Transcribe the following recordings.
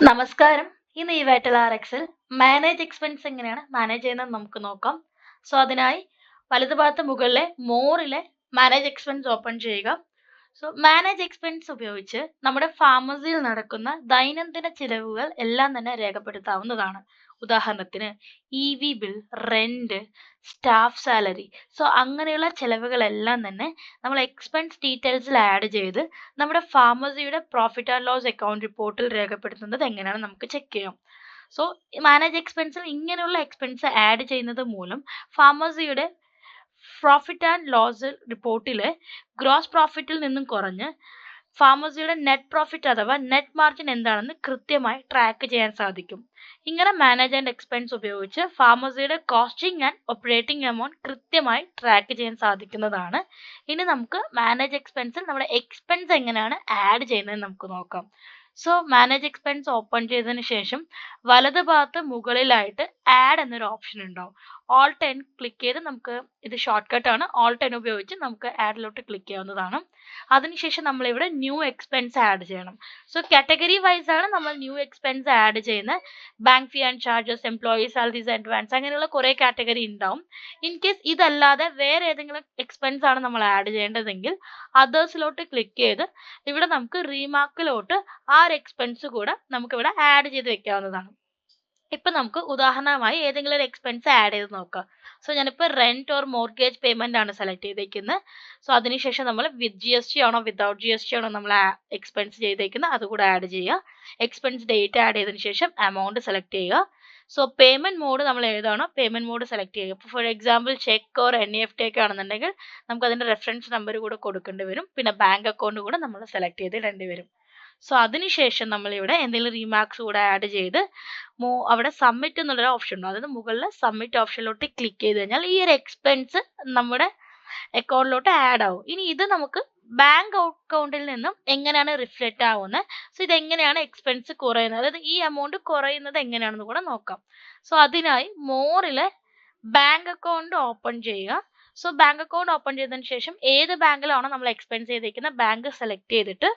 നമസ്കാരം. ഇന്ന് ഈ വൈറ്റൽ ആർഎക്സിൽ മാനേജ് എക്സ്പെൻസ് എങ്ങനെയാണ് മാനേജ് ചെയ്യുന്നത് നമുക്ക് നോക്കാം. സോ അതിനായി വലതുഭാഗത്ത് മുകളിലെ മോറിലെ മാനേജ് എക്സ്പെൻസ് ഓപ്പൺ ചെയ്യുക. സോ മാനേജ് എക്സ്പെൻസ് ഉപയോഗിച്ച് നമ്മുടെ ഫാർമസിയിൽ നടക്കുന്ന ദൈനംദിന ചിലവുകൾ എല്ലാം തന്നെ രേഖപ്പെടുത്താവുന്നതാണ്. ഉദാഹരണത്തിന് E bill, rent, staff salary. So അങ്ങനെയുള്ള ചിലവുകളെല്ലാം തന്നെ നമ്മൾ എക്സ്പെൻസ് ഡീറ്റെയിൽസിൽ ആഡ് ചെയ്ത് നമ്മുടെ ഫാർമസിയുടെ പ്രോഫിറ്റ് ആൻഡ് ലോസ് അക്കൗണ്ട് റിപ്പോർട്ടിൽ രേഖപ്പെടുത്തുന്നത് എങ്ങനെയാണെന്ന് നമുക്ക് ചെക്ക് ചെയ്യാം. സോ മാനേജ് എക്സ്പെൻസിൽ ഇങ്ങനെയുള്ള എക്സ്പെൻസ് ആഡ് ചെയ്യുന്നത് മൂലം ഫാർമസിയുടെ പ്രോഫിറ്റ് ആൻഡ് ലോസ് റിപ്പോർട്ടിലെ ഗ്രോസ് പ്രോഫിറ്റിൽ നിന്നും കുറഞ്ഞ് ഫാർമസിയുടെ നെറ്റ് പ്രോഫിറ്റ് അഥവാ നെറ്റ് മാർജിൻ എന്താണെന്ന് കൃത്യമായി ട്രാക്ക് ചെയ്യാൻ സാധിക്കും. ഇങ്ങനെ മാനേജ് ആൻഡ് എക്സ്പെൻസ് ഉപയോഗിച്ച് ഫാർമസിയുടെ കോസ്റ്റിംഗ് ആൻഡ് ഓപ്പറേറ്റിംഗ് എമൗണ്ട് കൃത്യമായി ട്രാക്ക് ചെയ്യാൻ സാധിക്കുന്നതാണ്. ഇനി നമുക്ക് മാനേജ് എക്സ്പെൻസിൽ നമ്മുടെ എക്സ്പെൻസ് എങ്ങനെയാണ് ആഡ് ചെയ്യുന്നത് നമുക്ക് നോക്കാം. സോ മാനേജ് എക്സ്പെൻസ് ഓപ്പൺ ചെയ്തതിന് ശേഷം വലത് ഭാഗത്ത് മുകളിലായിട്ട് ആഡ് എന്നൊരു ഓപ്ഷൻ ഉണ്ടാവും. Alt N ക്ലിക്ക് ചെയ്ത് നമുക്ക് ഇത് ഷോർട്ട് കട്ട് ആണ്. Alt N ഉപയോഗിച്ച് നമുക്ക് ആഡിലോട്ട് ക്ലിക്ക് ചെയ്യാവുന്നതാണ്. അതിനുശേഷം നമ്മൾ ഇവിടെ ന്യൂ എക്സ്പെൻസ് ആഡ് ചെയ്യണം. സോ കാറ്റഗറി വൈസ് ആണ് നമ്മൾ ന്യൂ എക്സ്പെൻസ് ആഡ് ചെയ്യുന്നത്. Bank fee and charges, employee salaries, advance അങ്ങനെയുള്ള കുറേ കാറ്റഗറി ഉണ്ടാവും. ഇൻ കേസ് ഇതല്ലാതെ വേറെ ഏതെങ്കിലും എക്സ്പെൻസ് ആണ് നമ്മൾ ആഡ് ചെയ്യേണ്ടതെങ്കിൽ അതേഴ്സിലോട്ട് ക്ലിക്ക് ചെയ്ത് ഇവിടെ നമുക്ക് റീമാർക്കിലോട്ട് ആ ഒരു എക്സ്പെൻസ് കൂടെ നമുക്കിവിടെ ആഡ് ചെയ്ത് വെക്കാവുന്നതാണ്. ഇപ്പൊ നമുക്ക് ഉദാഹരണമായി ഏതെങ്കിലും ഒരു എക്സ്പെൻസ് ആഡ് ചെയ്ത് നോക്കാം. സോ ഞാനിപ്പോൾ റെന്റ് ഓർ മോർഗേജ് പേയ്മെന്റ് ആണ് സെലക്ട് ചെയ്തേക്കുന്നത്. സോ അതിനുശേഷം നമ്മൾ വിത്ത് GST ആണോ വിത്തൗട്ട് GST ആണോ നമ്മൾ എക്സ്പെൻസ് ചെയ്തേക്കുന്നത് അതുകൂടെ ആഡ് ചെയ്യുക. എക്സ്പെൻസ് ഡേറ്റ് ആഡ് ചെയ്തതിനു ശേഷം എമൗണ്ട് സെലക്ട് ചെയ്യുക. സോ പേയ്മെന്റ് മോഡ് നമ്മൾ ഏതാണോ പേയ്മെന്റ് മോഡ് സെലക്ട് ചെയ്യുക. ഇപ്പോൾ for example check or NEFT ഒക്കെ ആണെന്നുണ്ടെങ്കിൽ നമുക്ക് അതിന്റെ റെഫറൻസ് നമ്പർ കൂടെ കൊടുക്കേണ്ടി വരും. പിന്നെ ബാങ്ക് അക്കൗണ്ട് കൂടെ നമ്മൾ സെലക്ട് ചെയ്തിടേണ്ടി വരും. സോ അതിനുശേഷം നമ്മൾ ഇവിടെ എന്തെങ്കിലും റീമാർക്സ് കൂടെ ആഡ് ചെയ്ത് അവിടെ സബ്മിറ്റ് എന്നുള്ളൊരു ഓപ്ഷൻ ഉണ്ട്. അതായത് മുകളിൽ സബ്മിറ്റ് ഓപ്ഷനിലോട്ട് ക്ലിക്ക് ചെയ്ത് കഴിഞ്ഞാൽ ഈ ഒരു എക്സ്പെൻസ് നമ്മുടെ അക്കൗണ്ടിലോട്ട് ആഡ് ആവും. ഇനി ഇത് നമുക്ക് ബാങ്ക് അക്കൗണ്ടിൽ നിന്നും എങ്ങനെയാണ് റിഫ്ലക്റ്റ് ആവുന്നത്, സോ ഇതെങ്ങനെയാണ് എക്സ്പെൻസ് കുറയുന്നത്, അതായത് ഈ എമൗണ്ട് കുറയുന്നത് എങ്ങനെയാണെന്ന് കൂടെ നോക്കാം. സോ അതിനായി മോറിലെ ബാങ്ക് അക്കൗണ്ട് ഓപ്പൺ ചെയ്യുക. സോ ബാങ്ക് അക്കൗണ്ട് ഓപ്പൺ ചെയ്തതിന് ശേഷം ഏത് ബാങ്കിലാണോ നമ്മൾ എക്സ്പെൻസ് ചെയ്തിരിക്കുന്ന ബാങ്ക് സെലക്ട് ചെയ്തിട്ട്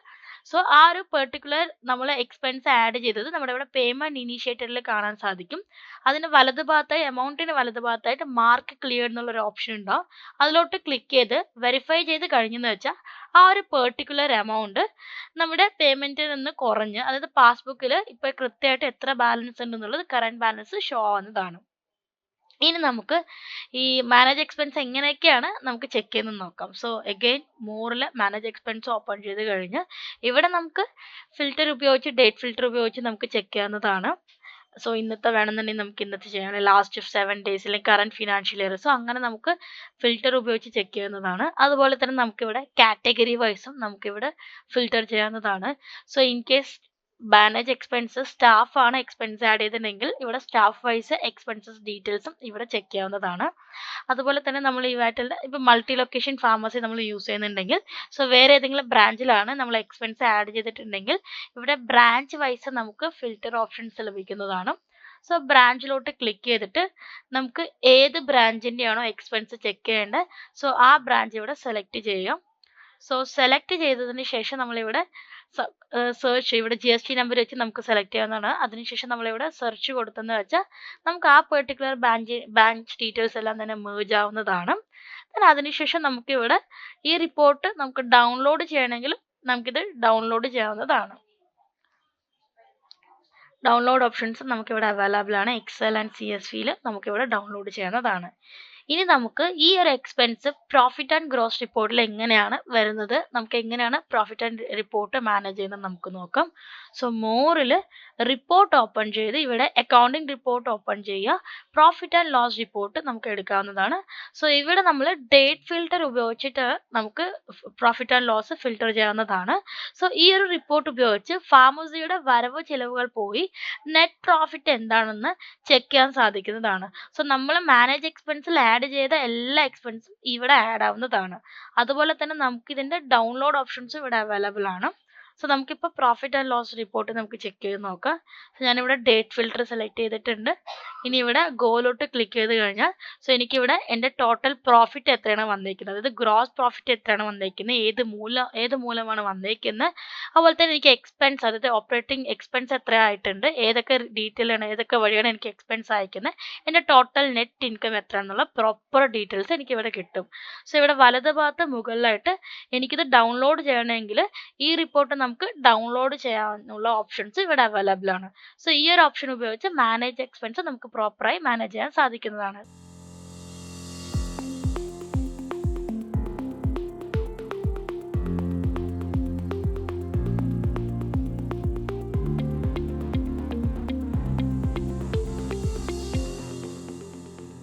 സോ ആ ഒരു പെർട്ടിക്കുലർ നമ്മൾ എക്സ്പെൻസ് ആഡ് ചെയ്തത് നമ്മുടെ ഇവിടെ പേയ്മെന്റ് ഇനീഷ്യേറ്ററിൽ കാണാൻ സാധിക്കും. അതിന് വലതുഭാഗത്തായി എമൗണ്ടിന് വലതുഭാഗത്തായിട്ട് മാർക്ക് ക്ലിയർ എന്നുള്ളൊരു ഓപ്ഷൻ ഉണ്ടാവും. അതിലോട്ട് ക്ലിക്ക് ചെയ്ത് വെരിഫൈ ചെയ്ത് കഴിഞ്ഞെന്ന് വെച്ചാൽ ആ ഒരു പെർട്ടിക്കുലർ എമൗണ്ട് നമ്മുടെ പേയ്മെന്റിൽ നിന്ന് കുറഞ്ഞ്, അതായത് പാസ്ബുക്കിൽ ഇപ്പോൾ കൃത്യമായിട്ട് എത്ര ബാലൻസ് ഉണ്ടെന്നുള്ളത് കറന്റ് ബാലൻസ് ഷോ ആവുന്നതാണ്. ഇനി നമുക്ക് ഈ മാനേജ് എക്സ്പെൻസ് എങ്ങനെയൊക്കെയാണ് നമുക്ക് ചെക്ക് ചെയ്യുന്നത് നോക്കാം. സോ അഗെയിൻ മോറിൽ മാനേജ് എക്സ്പെൻസ് ഓപ്പൺ ചെയ്ത് കഴിഞ്ഞ് ഇവിടെ നമുക്ക് ഫിൽറ്റർ ഉപയോഗിച്ച് ഡേറ്റ് ഫിൽറ്റർ ഉപയോഗിച്ച് നമുക്ക് ചെക്ക് ചെയ്യാവുന്നതാണ്. സോ ഇന്നത്തെ വേണമെന്നുണ്ടെങ്കിൽ നമുക്ക് ഇന്നത്തെ ചെയ്യാം, ലാസ്റ്റ് 7 days അല്ലെങ്കിൽ കറന്റ് ഫിനാൻഷ്യൽ ഇയർ. സോ അങ്ങനെ നമുക്ക് ഫിൽറ്റർ ഉപയോഗിച്ച് ചെക്ക് ചെയ്യുന്നതാണ്. അതുപോലെ തന്നെ നമുക്കിവിടെ കാറ്റഗറി വൈസും നമുക്കിവിടെ ഫിൽറ്റർ ചെയ്യാവുന്നതാണ്. So in case manage expense staff ആണ് എക്സ്പെൻസ് ആഡ് ചെയ്തിട്ടുണ്ടെങ്കിൽ ഇവിടെ സ്റ്റാഫ് വൈസ് എക്സ്പെൻസസ് ഡീറ്റെയിൽസും ഇവിടെ ചെക്ക് ചെയ്യാവുന്നതാണ്. അതുപോലെ തന്നെ നമ്മൾ ഈ വാറ്റിൽ ഇപ്പോൾ മൾട്ടി ലൊക്കേഷൻ ഫാർമസി നമ്മൾ യൂസ് ചെയ്യുന്നുണ്ടെങ്കിൽ സോ വേറെ ഏതെങ്കിലും ബ്രാഞ്ചിലാണ് നമ്മൾ എക്സ്പെൻസ് ആഡ് ചെയ്തിട്ടുണ്ടെങ്കിൽ ഇവിടെ ബ്രാഞ്ച് വൈസ് നമുക്ക് ഫിൽറ്റർ ഓപ്ഷൻസ് ലഭിക്കുന്നതാണ്. സോ ബ്രാഞ്ചിലോട്ട് ക്ലിക്ക് ചെയ്തിട്ട് നമുക്ക് ഏത് ബ്രാഞ്ചിൻ്റെ ആണോ എക്സ്പെൻസ് ചെക്ക് ചെയ്യേണ്ടത് സോ ആ ബ്രാഞ്ച് ഇവിടെ സെലക്ട് ചെയ്യാം. സോ സെലക്ട് ചെയ്തതിന് ശേഷം നമ്മളിവിടെ സെർച്ച് ഇവിടെ GST നമ്പർ വെച്ച് നമുക്ക് സെലക്ട് ചെയ്യാവുന്നതാണ്. അതിനുശേഷം നമ്മളിവിടെ സെർച്ച് കൊടുത്തെന്ന് വെച്ചാൽ നമുക്ക് ആ പെർട്ടിക്കുലർ ബാങ്ക് ഡീറ്റെയിൽസ് എല്ലാം തന്നെ മേർജ് ആവുന്നതാണ്. അതിനുശേഷം നമുക്കിവിടെ ഈ റിപ്പോർട്ട് നമുക്ക് ഡൗൺലോഡ് ചെയ്യണമെങ്കിൽ നമുക്കിത് ഡൗൺലോഡ് ചെയ്യാവുന്നതാണ്. ഡൗൺലോഡ് ഓപ്ഷൻസ് നമുക്കിവിടെ അവൈലബിൾ ആണ്. എക്സൽ ആൻഡ് CSVയിൽ നമുക്കിവിടെ ഡൗൺലോഡ് ചെയ്യാവുന്നതാണ്. ഇനി നമുക്ക് ഈ ഒരു എക്സ്പെൻസ് പ്രോഫിറ്റ് ആൻഡ് ഗ്രോസ് റിപ്പോർട്ടിൽ എങ്ങനെയാണ് വരുന്നത്, നമുക്ക് എങ്ങനെയാണ് പ്രോഫിറ്റ് ആൻഡ് റിപ്പോർട്ട് മാനേജ് ചെയ്യുന്നത് നമുക്ക് നോക്കാം. സോ മോറിൽ റിപ്പോർട്ട് ഓപ്പൺ ചെയ്ത് ഇവിടെ അക്കൗണ്ടിംഗ് റിപ്പോർട്ട് ഓപ്പൺ ചെയ്യുക. പ്രോഫിറ്റ് ആൻഡ് ലോസ് റിപ്പോർട്ട് നമുക്ക് എടുക്കാവുന്നതാണ്. സോ ഇവിടെ നമ്മൾ ഡേറ്റ് ഫിൽറ്റർ ഉപയോഗിച്ചിട്ട് നമുക്ക് പ്രോഫിറ്റ് ആൻഡ് ലോസ് ഫിൽറ്റർ ചെയ്യാവുന്നതാണ്. സോ ഈ ഒരു റിപ്പോർട്ട് ഉപയോഗിച്ച് ഫാർമസിയുടെ വരവ് ചിലവുകൾ പോയി നെറ്റ് പ്രോഫിറ്റ് എന്താണെന്ന് ചെക്ക് ചെയ്യാൻ സാധിക്കുന്നതാണ്. സോ നമ്മൾ മാനേജ് എക്സ്പെൻസിൽ ആഡ് ചെയ്ത എല്ലാ എക്സ്പെൻസും ഇവിടെ ആഡ് ആവുന്നതാണ്. അതുപോലെ തന്നെ നമുക്ക് ഇതിന്റെ ഡൗൺലോഡ് ഓപ്ഷൻസും ഇവിടെ അവൈലബിൾ ആണ്. സോ നമുക്കിപ്പോൾ പ്രോഫിറ്റ് ആൻഡ് ലോസ് റിപ്പോർട്ട് നമുക്ക് ചെക്ക് ചെയ്ത് നോക്കാം. സോ ഞാനിവിടെ ഡേറ്റ് ഫിൽറ്റർ സെലക്ട് ചെയ്തിട്ടുണ്ട്. ഇനി ഇവിടെ ഗോയിലോട്ട് ക്ലിക്ക് ചെയ്ത് കഴിഞ്ഞാൽ സോ എനിക്കിവിടെ എൻ്റെ ടോട്ടൽ പ്രോഫിറ്റ് എത്രയാണ് വന്നിരിക്കുന്നത്, അതായത് ഗ്രോസ് പ്രോഫിറ്റ് എത്രയാണ് വന്നിരിക്കുന്നത്, ഏത് മൂലമാണ് വന്നിരിക്കുന്നത്, അതുപോലെ തന്നെ എനിക്ക് എക്സ്പെൻസ്, അതായത് ഓപ്പറേറ്റിംഗ് എക്സ്പെൻസ് എത്ര ആയിട്ടുണ്ട്, ഏതൊക്കെ ഡീറ്റെയിൽ ആണ്, ഏതൊക്കെ വഴിയാണ് എനിക്ക് എക്സ്പെൻസ് അയക്കുന്നത്, എൻ്റെ ടോട്ടൽ നെറ്റ് ഇൻകം എത്ര എന്നുള്ള പ്രോപ്പർ ഡീറ്റെയിൽസ് എനിക്കിവിടെ കിട്ടും. സോ ഇവിടെ വലത് ഭാഗത്ത് മുകളിലായിട്ട് എനിക്കിത് ഡൗൺലോഡ് ചെയ്യണമെങ്കിൽ ഈ റിപ്പോർട്ട് നമുക്ക് ഡൗൺലോഡ് ചെയ്യാനുള്ള ഓപ്ഷൻസ് ഇവിടെ അവൈലബിൾ ആണ്. സോ ഈ ഒരു ഓപ്ഷൻ ഉപയോഗിച്ച് മാനേജ് എക്സ്പെൻസ് നമുക്ക് പ്രോപ്പറായി മാനേജ് ചെയ്യാൻ സാധിക്കുന്നതാണ്.